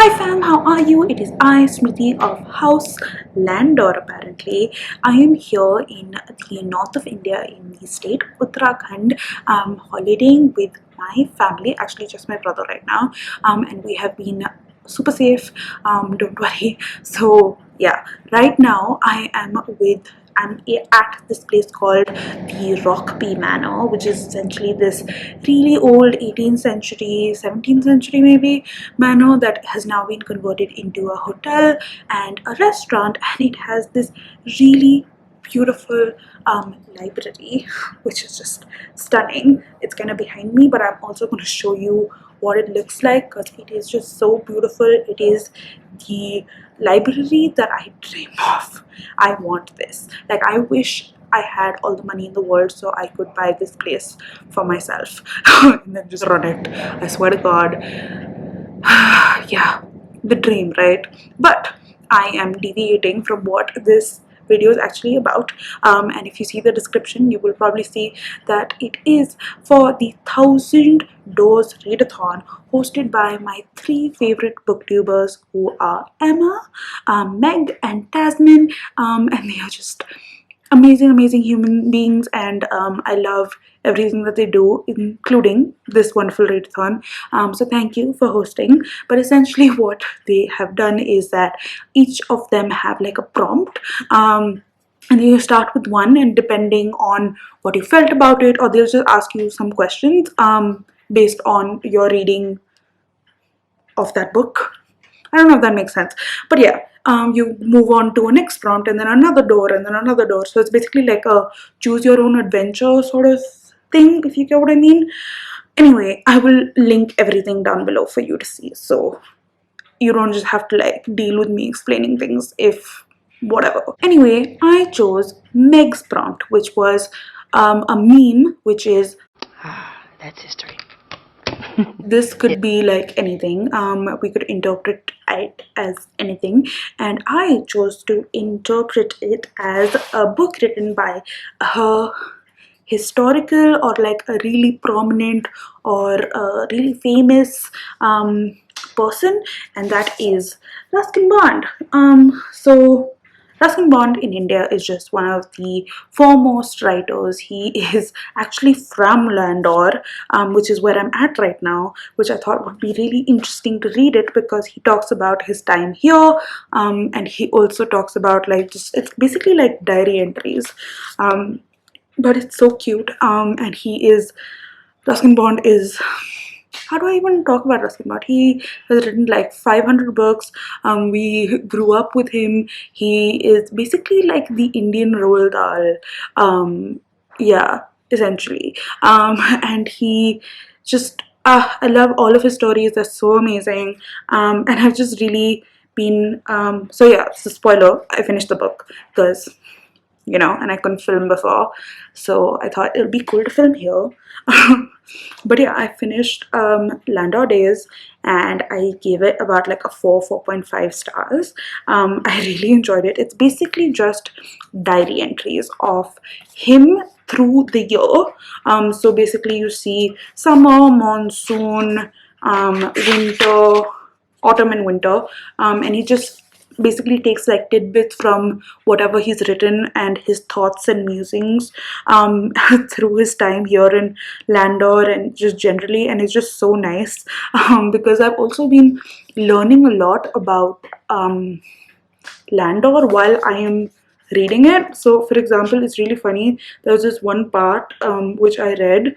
Hi fam, how are you? It is I, Smriti of House Landour apparently. I am here in the north of India in the state Uttarakhand, holidaying with my family, actually just my brother right now, and we have been super safe, don't worry. So yeah, right now I'm at this place called the Rockby Manor, which is essentially this really old 18th century, 17th century maybe manor that has now been converted into a hotel and a restaurant, and it has this really beautiful library which is just stunning. It's kind of behind me, but I'm also going to show you what it looks like because it is just so beautiful. It is the library that I dream of. I want this. Like, I wish I had all the money in the world so I could buy this place for myself and then just run it. I swear to God. Yeah, the dream, right? But I am deviating from what this video is actually about, and if you see the description you will probably see that it is for the 1000 Doors Readathon hosted by my three favorite booktubers, who are Emma, Meg and Tasman, and they are just amazing human beings, and I love everything that they do, including this wonderful readathon. So thank you for hosting. But essentially what they have done is that each of them have like a prompt, and you start with one, and depending on what you felt about it, or they'll just ask you some questions based on your reading of that book. I don't know if that makes sense, but yeah, you move on to a next prompt, and then another door, and then another door. So it's basically like a choose your own adventure sort of thing, if you get what I mean. Anyway, I will link everything down below for you to see, so you don't just have to like deal with me explaining things if whatever. Anyway, I chose Meg's prompt, which was a meme, which is that's history. this could be like anything. We could interpret it as anything, and I chose to interpret it as a book written by a historical or like a really prominent or a really famous person, and that is Ruskin Bond. So Ruskin Bond in India is just one of the foremost writers. He is actually from Landour, which is where I'm at right now, which I thought would be really interesting to read it because he talks about his time here, and he also talks about like just, it's basically like diary entries, but it's so cute. And Ruskin Bond is, how do I even talk about Ruskin Bond? He has written like 500 books. We grew up with him. He is basically like the Indian Roald Dahl. Yeah, essentially. And he just, I love all of his stories. They're so amazing. And I've just really been, so yeah, it's a spoiler. I finished the book because, you know, and I couldn't film before, so I thought it would be cool to film here. But yeah, I finished Landau Days, and I gave it about like a 4.5 stars. I really enjoyed it. It's basically just diary entries of him through the year. So basically you see summer, monsoon, winter, autumn and winter, and he just basically takes like tidbits from whatever he's written and his thoughts and musings through his time here in Landour and just generally, and it's just so nice because I've also been learning a lot about Landour while I am reading it. So for example, it's really funny, there was this one part which I read,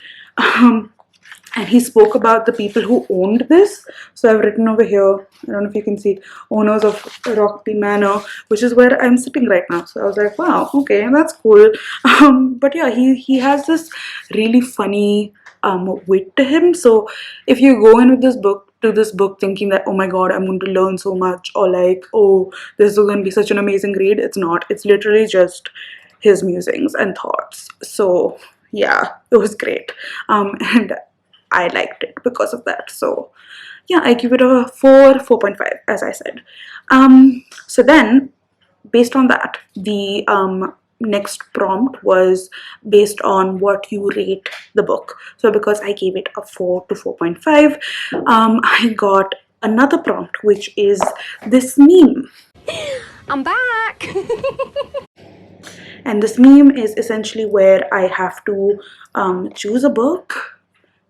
and he spoke about the people who owned this. So I've written over here, I don't know if you can see, owners of Rockby Manor, which is where I'm sitting right now. So I was like, wow, okay, that's cool. But yeah, he has this really funny wit to him. So if you go in with this book thinking that, oh my god, I'm going to learn so much, or like, oh, this is going to be such an amazing read, it's not. It's literally just his musings and thoughts. So yeah, it was great. And I liked it because of that. So yeah, I give it a 4.5, as I said. So then, based on that, the next prompt was based on what you rate the book. So because I gave it a 4 to 4.5, I got another prompt, which is this meme. I'm back! And this meme is essentially where I have to choose a book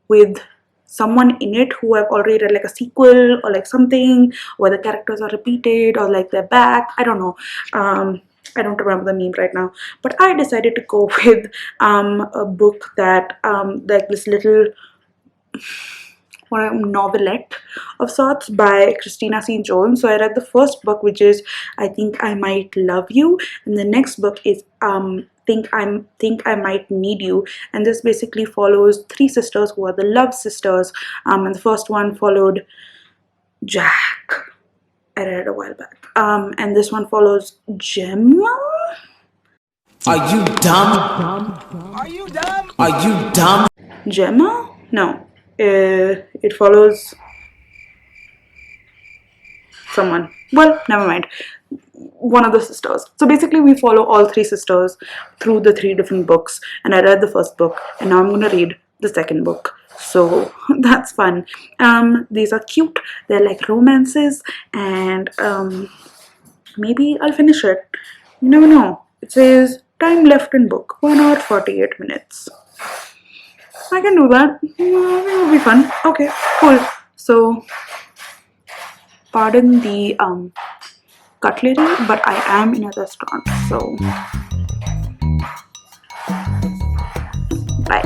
with someone in it who I've already read, like a sequel or like something, where the characters are repeated or like they're back. I don't know. I don't remember the meme right now, but I decided to go with a book that like this little novelette of sorts by Christina St. Jones. So I read the first book, which is I Think I Might Love You, and the next book is Think I Might Need You, and this basically follows three sisters who are the love sisters. And the first one followed Jack. I read it a while back. And this one follows Gemma. Are you dumb? Are you dumb? Are you dumb? Gemma? No. It follows someone. Well, never mind. One of the sisters. So basically, we follow all three sisters through the three different books. And I read the first book, and now I'm going to read the second book. So that's fun. These are cute. They're like romances, and maybe I'll finish it. You never know. It says time left in book 1 hour 48 minutes. I can do that. It'll be fun. Okay, cool. So, pardon the cutlery, but I am in a restaurant, so bye.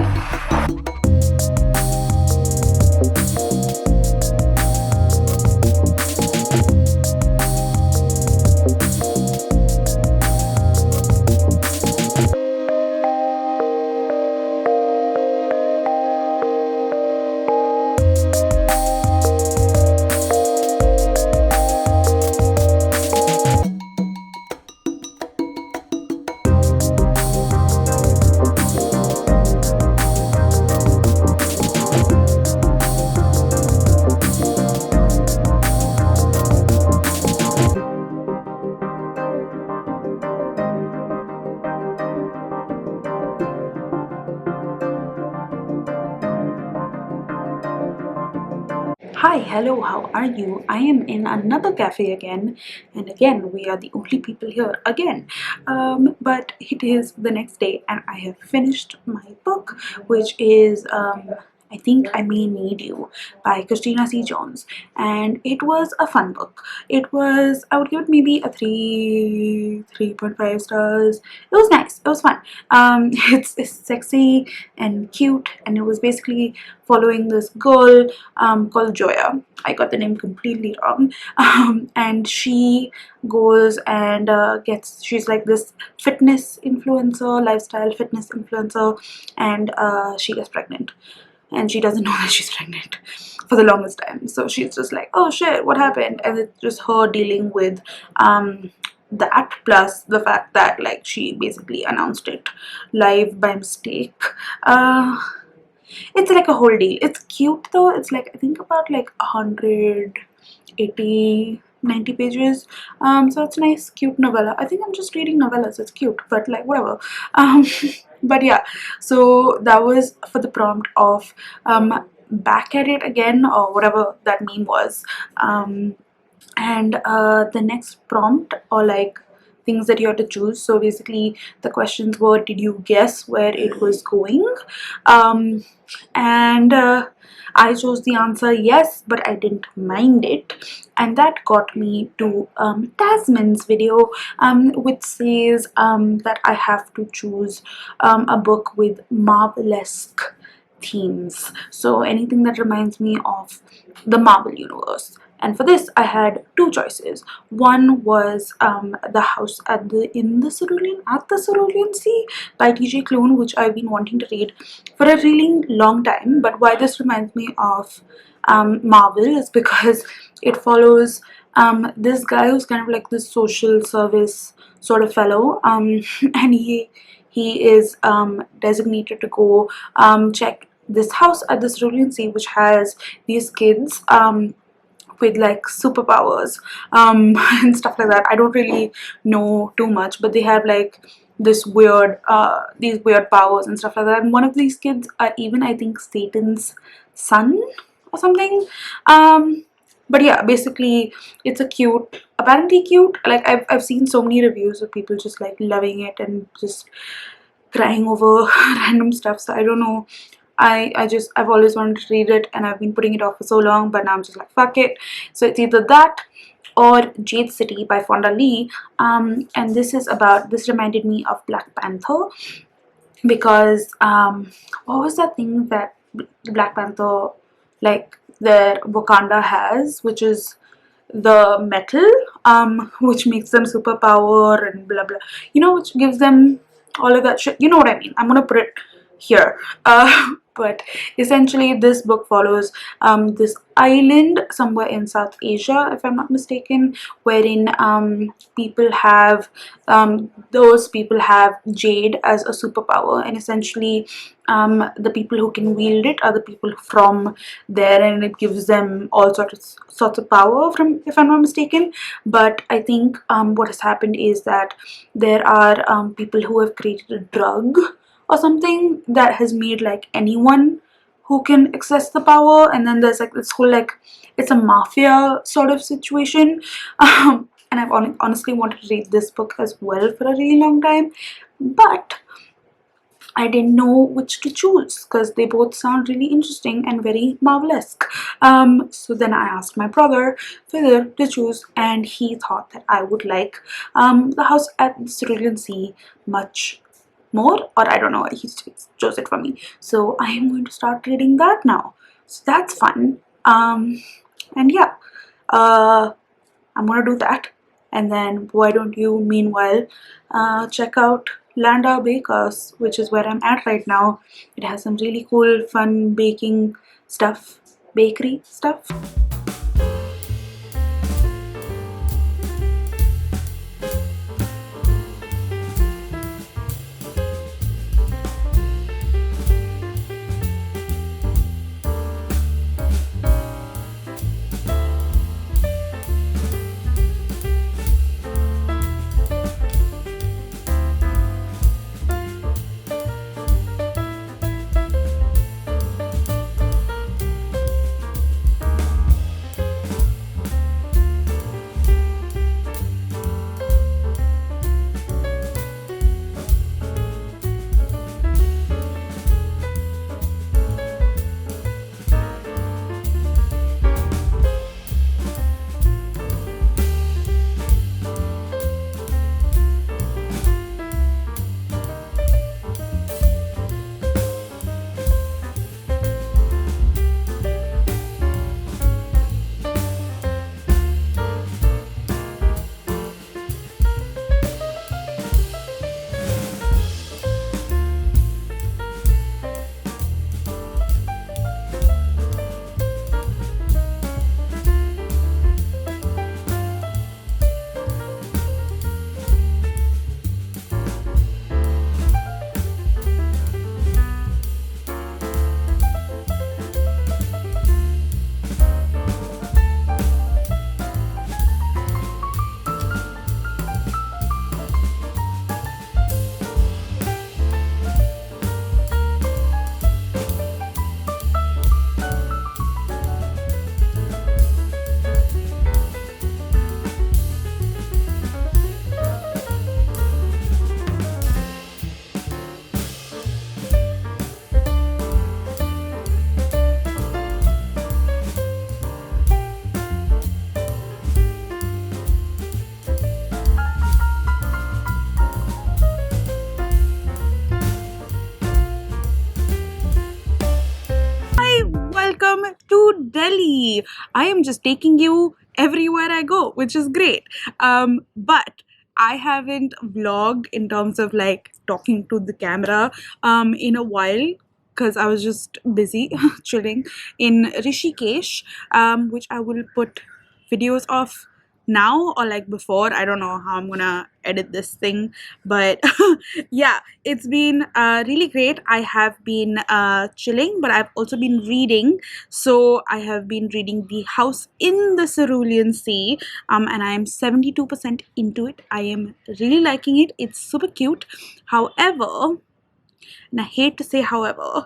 Hi, hello, how are you? I am in another cafe again, and again, we are the only people here again. But it is the next day, and I have finished my book, which is I Think I May Need You by Christina C. Jones, and it was a fun book. It was, I would give it maybe a 3.5 stars. It was nice, it was fun. It's sexy and cute, and it was basically following this girl called Joya. I got the name completely wrong. And she goes and she's like this fitness influencer, lifestyle fitness influencer, and she gets pregnant. And she doesn't know that she's pregnant for the longest time. So she's just like, oh shit, what happened? And it's just her dealing with that, plus the fact that like she basically announced it live by mistake. It's like a whole deal. It's cute though. It's like I think about like 180, 90 pages. So it's a nice, cute novella. I think I'm just reading novellas. It's cute, but like whatever. Um, but yeah. So that was for the prompt of back at it again, or whatever that meme was. And the next prompt, or like things that you had to choose. So basically the questions were, did you guess where it was going? And I chose the answer yes, but I didn't mind it, and that got me to Tasman's video, which says that I have to choose a book with Marvel-esque themes, so anything that reminds me of the Marvel universe. And for this, I had two choices. One was The House at the Cerulean Sea by TJ Klune, which I've been wanting to read for a really long time. But why this reminds me of Marvel is because it follows this guy who's kind of like this social service sort of fellow, and he is designated to go check this house at the Cerulean Sea, which has these kids with like superpowers and stuff like that. I don't really know too much, but they have like this weird these weird powers and stuff like that. And one of these kids are even, I think, Satan's son or something. But yeah, basically it's a cute, apparently cute, like I've seen so many reviews of people just like loving it and just crying over random stuff. So I don't know, I've always wanted to read it and I've been putting it off for so long, but now I'm just like fuck it. So it's either that or Jade City by Fonda Lee. And this reminded me of Black Panther, because what was that thing that Black Panther, like the Wakanda has, which is the metal, which makes them superpower and blah blah, which gives them all of that shit. You know what I mean? I'm gonna put it here. But essentially, this book follows this island somewhere in South Asia, if I'm not mistaken, wherein those people have jade as a superpower, and essentially the people who can wield it are the people from there, and it gives them all sorts of power, from, if I'm not mistaken. But I think what has happened is that there are people who have created a drug or something that has made like anyone who can access the power, and then there's like this whole, like, it's a mafia sort of situation. And I've honestly wanted to read this book as well for a really long time, but I didn't know which to choose because they both sound really interesting and very Marvel-esque. So then I asked my brother whether to choose, and he thought that I would like The House at the Cerulean Sea much more, or I don't know, he chose it for me. So I am going to start reading that now. So that's fun. And yeah, I'm gonna do that. And then why don't you meanwhile check out Landour Bakers, which is where I'm at right now. It has some really cool fun baking stuff, bakery stuff. Welcome to Delhi. I am just taking you everywhere I go, which is great. But I haven't vlogged in terms of like talking to the camera in a while, because I was just busy chilling in Rishikesh, which I will put videos of now or like before. I don't know how I'm gonna edit this thing, but yeah, it's been really great. I have been chilling, but I've also been reading. So I have been reading The House in the Cerulean Sea, and I am 72% into it. I am really liking it. It's super cute. However, and I hate to say however,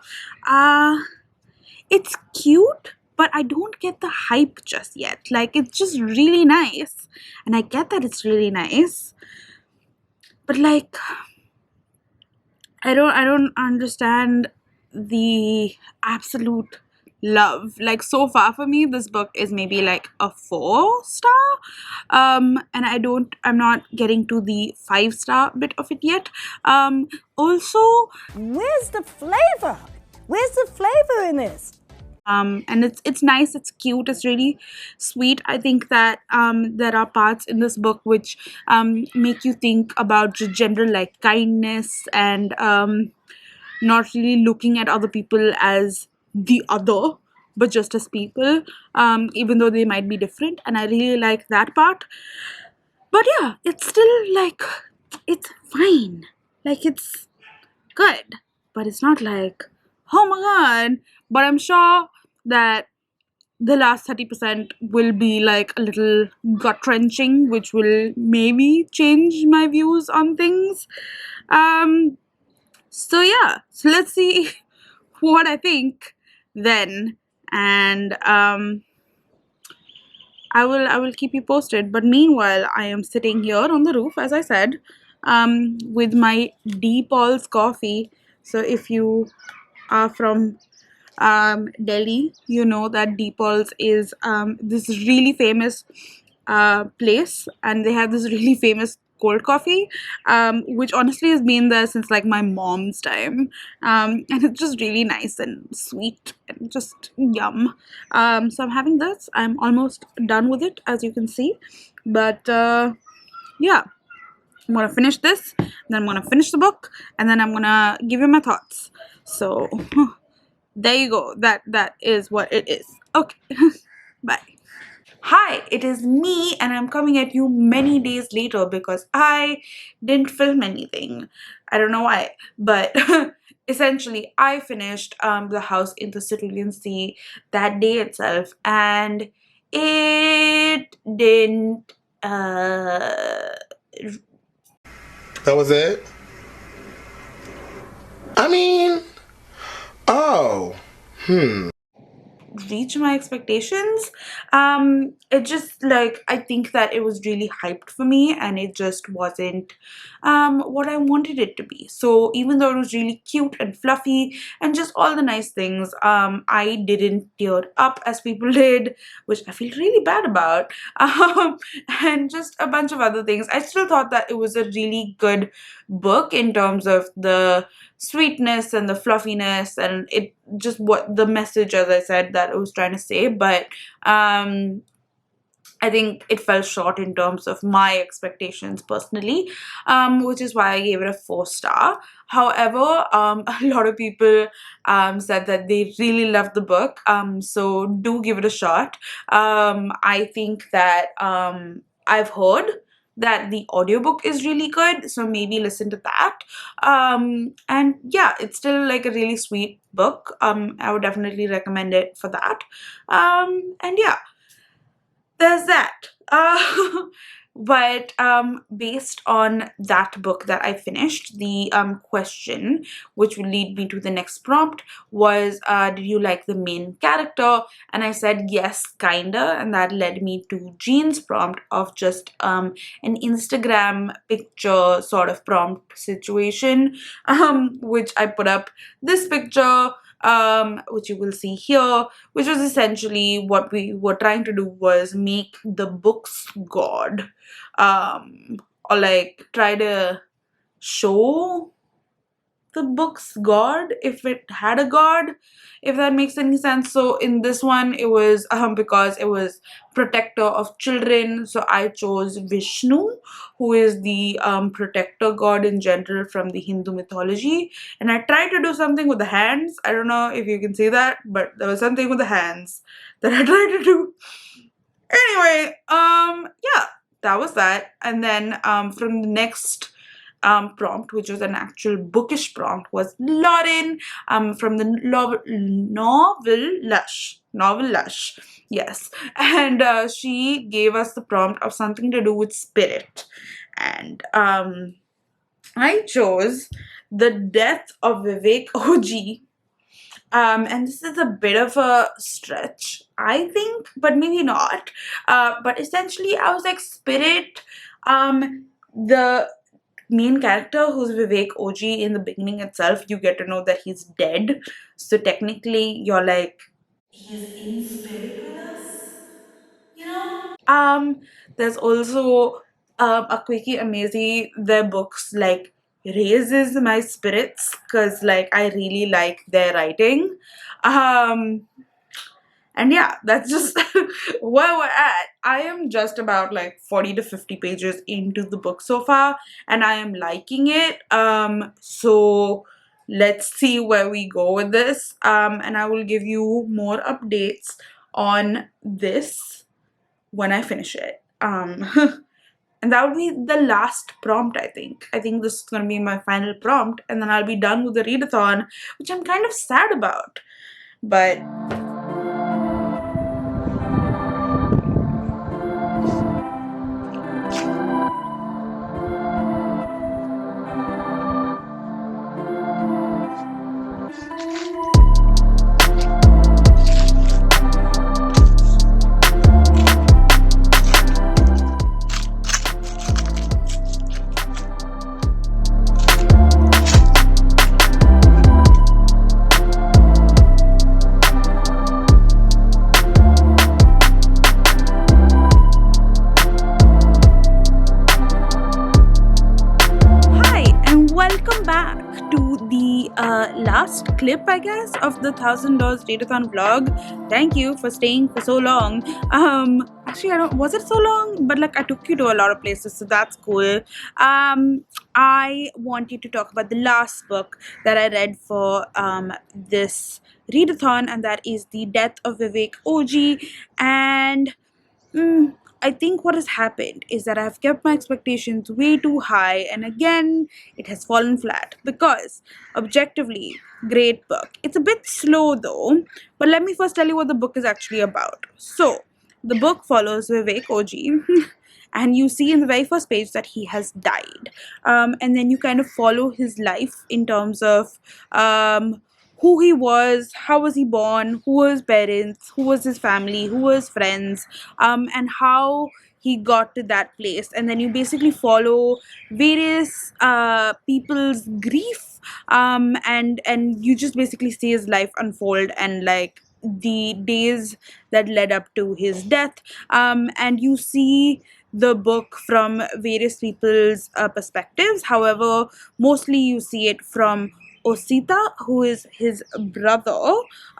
it's cute, but I don't get the hype just yet. Like, it's just really nice, and I get that it's really nice, but like, I don't understand the absolute love. Like, so far for me, this book is maybe like a 4-star. And I'm not getting to the 5-star bit of it yet. Also, Where's the flavor? Where's the flavor in this? and it's nice, it's cute, it's really sweet. I think that there are parts in this book which make you think about just general like kindness and not really looking at other people as the other, but just as people, even though they might be different. And I really like that part. But yeah, it's still like, it's fine. Like, it's good, but it's not like, oh my god. But I'm sure that the last 30% will be like a little gut wrenching, which will maybe change my views on things. So yeah, so let's see what I think then, and I will keep you posted. But meanwhile, I am sitting here on the roof, as I said, with my DePaul's coffee. So if you are from Delhi, you know that DePaul's is this really famous place, and they have this really famous cold coffee, which honestly has been there since like my mom's time, and it's just really nice and sweet and just yum. So I'm having this. I'm almost done with it, as you can see, but yeah. I'm gonna finish this, then I'm gonna finish the book, and then I'm gonna give you my thoughts. So there you go. That is what it is. Okay. Bye. Hi, it is me, and I'm coming at you many days later because I didn't film anything. I don't know why, but essentially, I finished The House in the Cerulean Sea that day itself, and it didn't. That was it? I mean, oh, Reach my expectations. It just like, I think that it was really hyped for me, and it just wasn't what I wanted it to be. So even though it was really cute and fluffy and just all the nice things, I didn't tear up as people did, which I feel really bad about. And just a bunch of other things. I still thought that it was a really good book in terms of the sweetness and the fluffiness, and it just what the message, as I said, that I was trying to say. But I think it fell short in terms of my expectations personally, which is why I gave it a 4-star. However, a lot of people said that they really loved the book, so do give it a shot. I think that I've heard that the audiobook is really good, so maybe listen to that. And yeah, it's still like a really sweet book. I would definitely recommend it for that. And yeah, there's that. But based on that book that I finished, the question which will lead me to the next prompt was, did you like the main character? And I said yes, kinda, and that led me to Jean's prompt of just an Instagram picture sort of prompt situation, which I put up this picture, which you will see here, which was essentially what we were trying to do was make the book's god, or like try to show the book's god if it had a god, if that makes any sense. So in this one, it was because it was protector of children, so I chose Vishnu, who is the protector god in general from the Hindu mythology. And I tried to do something with the hands. I don't know if you can see that, but there was something with the hands that I tried to do. Anyway, yeah, that was that. And then from the next prompt, which was an actual bookish prompt, was Lauren, from the novel Lush. Yes. And she gave us the prompt of something to do with spirit. And I chose The Death of Vivek Oji. And this is a bit of a stretch, I think, but maybe not. But essentially, I was like, Spirit, the main character, who's Vivek Oji, in the beginning itself, you get to know that he's dead. So technically, you're like, he's in spirit with us, you know? There's also a quickie amazing. Their books like raises my spirits because like I really like their writing. Um, and yeah, that's just where we're at. I am just about like 40 to 50 pages into the book so far, and I am liking it. So let's see where we go with this. And I will give you more updates on this when I finish it. And that will be the last prompt, I think. I think this is going to be my final prompt, and then I'll be done with the readathon, which I'm kind of sad about. But hi, and welcome back to the last clip, I guess, of the Doors Readathon vlog. Thank you for staying for so long. Actually, I don't. Was it so long? But like, I took you to a lot of places, so that's cool. I want you to talk about the last book that I read for this readathon, and that is The Death of Vivek Oji. And I think what has happened is that I've kept my expectations way too high, and again, it has fallen flat because, objectively, great book. It's a bit slow though, but let me first tell you what the book is actually about. So, the book follows Vivek Oji. And you see in the very first page that he has died. And then you kind of follow his life in terms of who he was, how was he born, who were his parents, who was his family, who were his friends, and how he got to that place. And then you basically follow various people's grief, and you just basically see his life unfold and like the days that led up to his death. And you see the book from various people's perspectives. However, mostly you see it from Osita, who is his brother,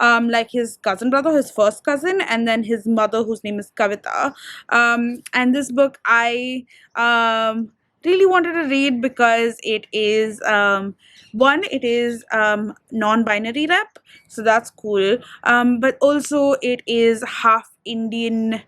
like his cousin brother, his first cousin, and then his mother, whose name is Kavita. And this book I really wanted to read because it is one, it is non-binary rep, so that's cool. But also it is half Indian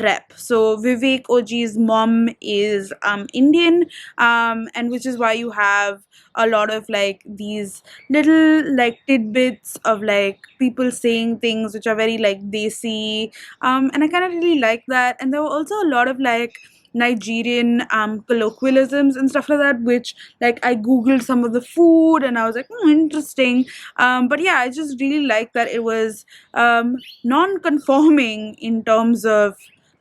rep. So Vivek Oji's mom is Indian, and which is why you have a lot of like these little like tidbits of like people saying things which are very like desi, and I kind of really like that. And there were also a lot of like Nigerian colloquialisms and stuff like that, which like I googled some of the food and I was like, interesting. But yeah, I just really like that it was non-conforming in terms of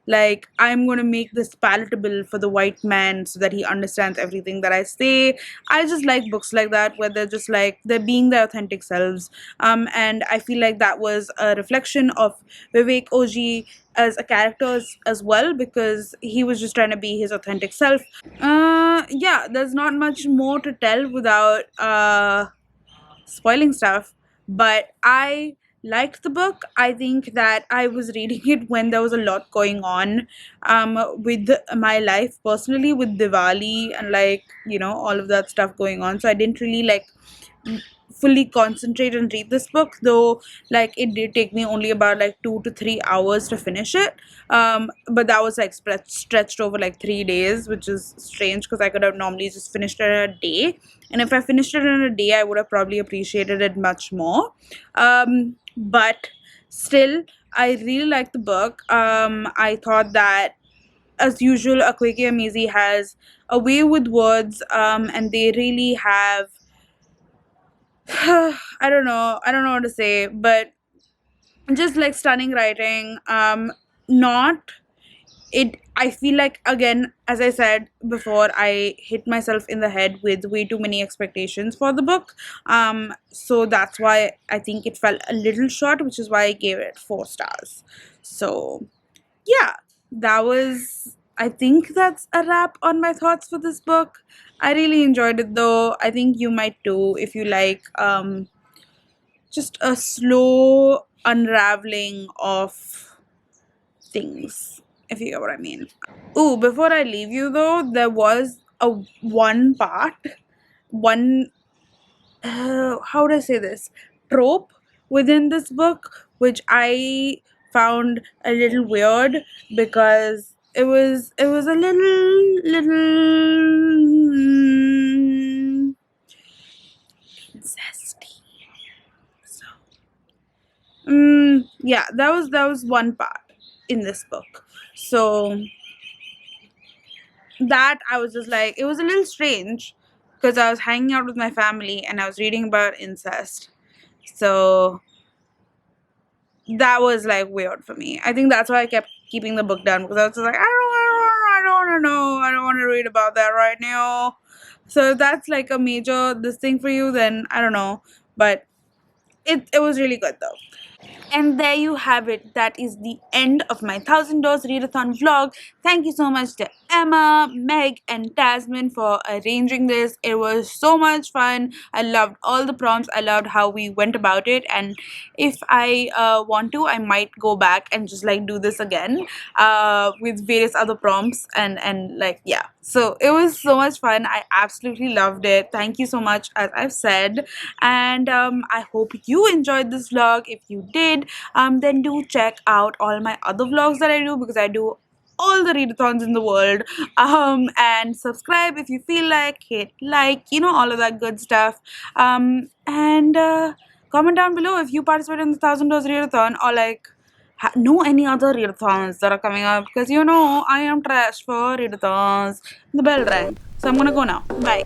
like I'm going to make this palatable for the white man so that he understands everything that I say. I just like books like that where they're just like they're being their authentic selves. And I feel like that was a reflection of Vivek Oji as a character as well, because he was just trying to be his authentic self. Yeah, there's not much more to tell without spoiling stuff, but I liked the book. I think that I was reading it when there was a lot going on with my life personally, with Diwali and like, all of that stuff going on. So I didn't really like fully concentrate and read this book, though like it did take me only about like 2 to 3 hours to finish it. But that was like stretched over like 3 days, which is strange because I could have normally just finished it in a day, and if I finished it in a day I would have probably appreciated it much more. But still, I really liked the book. I thought that, as usual, Akweke Amizi has a way with words, and they really have I don't know what to say, but just like stunning writing. Not it. I feel like, again, as I said before, I hit myself in the head with way too many expectations for the book. So that's why I think it fell a little short, which is why I gave it 4 stars. So yeah, that was. I think that's a wrap on my thoughts for this book. I really enjoyed it, though. I think you might too if you like just a slow unraveling of things, if you get what I mean. Ooh, before I leave you though, there was a one part, one how would I say this, trope within this book, which I found a little weird because it was a little incesty. So yeah, that was one part in this book. So that I was just like, it was a little strange because I was hanging out with my family and I was reading about incest. So that was like weird for me. I think that's why I kept keeping the book down because I was just like, I don't want to know. I don't want to read about that right now. So if that's like a major this thing for you, then I don't know. But it was really good though. And there you have it. That is the end of my $1,000 readathon vlog. Thank you so much to Emma, Meg, and Tasman for arranging this. It was so much fun. I loved all the prompts. I loved how we went about it. And if I want to, I might go back and just like do this again with various other prompts and like yeah. So it was so much fun. I absolutely loved it. Thank you so much, as I've said. And I hope you enjoyed this vlog. If you did, then do check out all my other vlogs that I do, because I do all the readathons in the world. And subscribe if you feel like, hit like, all of that good stuff. And comment down below if you participate in the $1,000 readathon, or like know any other readathons that are coming up, because I am trash for readathons. The bell rang, so I'm gonna go now. Bye.